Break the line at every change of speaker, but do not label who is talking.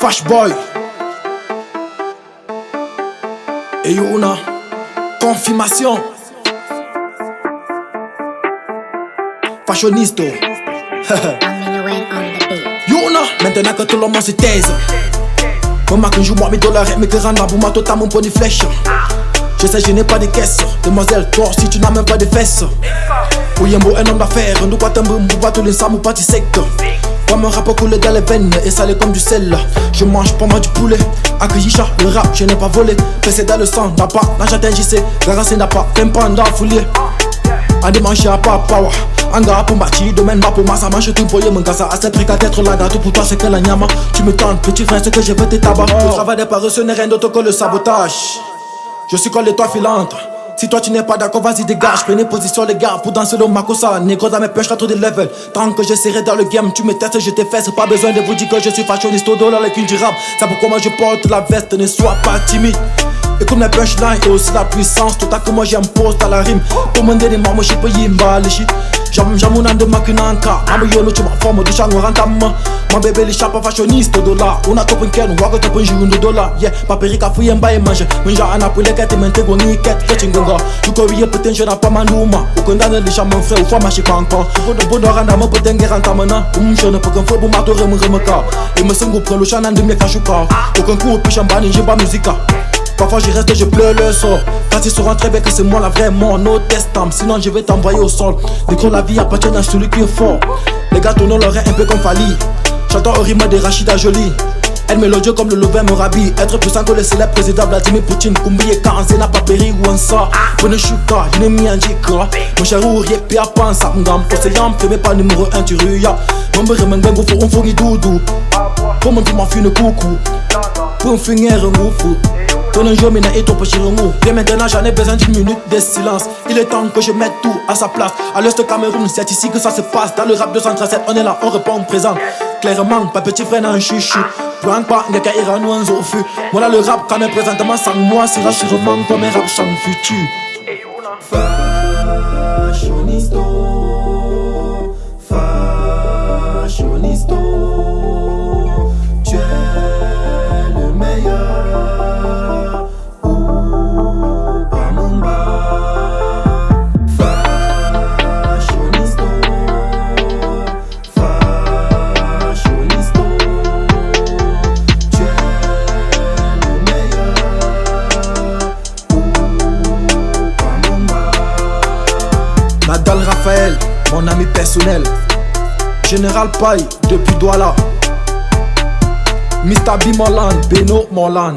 Fash Boy et Yuna, confirmation. Fashionista. Yuna, maintenant que tout le monde se taise. Comment qu'un jour moi mes dollars et mes grands pour moi totalement pour des flèches. Je sais je n'ai pas de caisse. Demoiselle toi si tu n'as même pas de fesses. Ou y'a un homme d'affaires. Nous quoi t'aimes ou pas tous les sables ou pas tu secteur. Moi mon rap coule dans les veines et salé comme du sel. Je mange pas moi du poulet. Accueilli chat, le rap je n'ai pas volé. Fessé dans le sang, n'a pas, n'a j'attends JC. Garancé n'a pas, t'aimes pas en foulé. En démanché à pas power. Anga pour bâtir, domaine ma pour moi, ça mange tout pour y mon casa. À cette prix qu'à être la gâteau pour toi c'est que la nyama. Tu me tentes, petit frère, ce que je veux t'es tabac. Le travail des paresseux n'est rien d'autre que le sabotage. Je suis collé toi filantre. Si toi tu n'es pas d'accord, vas-y dégage. Prenez position les gars pour danser le makosa. Négro dans mes poches, trop de level. Tant que je serai dans le game, tu me testes, je te fais. C'est pas besoin de vous dire que je suis fashioniste au dollar, le cul du rap. C'est pourquoi moi je porte la veste, ne sois pas timide. Et comme les punchlines et aussi la puissance, tout à que moi j'impose à la rime. Pour me donner moi je peux y emballer. J'aime de makinanka. Maman yo no tu m'as forme de chango rentama. Mon bébé les chapeaux fashioniste au dollar. On a top un ken, on voit que top un jour de dollar. Yeah, paperi ka fouille mba et mange. Menja ana pour les quêtes et mente goni quête que tingonga. Tu courrier peut-être je n'ai pas manuma. Ou condamne les champs mon frère ou fois marcher cancan. Pour de rendre mon peut-être rentamana. Je ne peux qu'un feu pour m'adorer mon remaka. Et me sengo prend le chanan de mes cachuka. Aucun coup au plus chambani, j'ai pas musique. Parfois j'y reste et je pleure le sort. Quand ils sauront très bien que c'est moi la vraie mort, no testam, sinon je vais t'envoyer au sol. Dès que la vie appartient à celui qui est fort. Les gars tournent l'oreille un peu comme Fali. J'entends au rythme de Rachida Jolie. Elle mélodie comme le Louvain Morabi. Être puissant que le célèbre président Vladimir Poutine. Kumbie quand c'est n'a pas péri ou un ça. Prenez chouka, je n'ai mis un jika. Mon cher ourier, puis à penser à m'gam. Océan, premier pas numéro 1, tu ruya. Mon béré, mon gango, faut un fourni doudou. Pour mon tour, m'en fuit une coucou. Pour un finir un goufou. Ton jour mina et ton petit remous. Bien maintenant j'en ai besoin d'une minute de silence. Il est temps que je mette tout à sa place. À l'Est Cameroun, c'est ici que ça se passe. Dans le rap 237, on est là, on répond présent. Clairement, pas petit frère un chouchou. Prends pas, n'est qu'à Iran ou un zofu. Voilà le rap quand même présentement sans moi. C'est rassurement comme un rap sans futur. Fashionista, fashionista. Tu es le meilleur. Nadal Raphaël, mon ami personnel. Général Paille depuis Douala. Mr. B Molan, Beno Molan.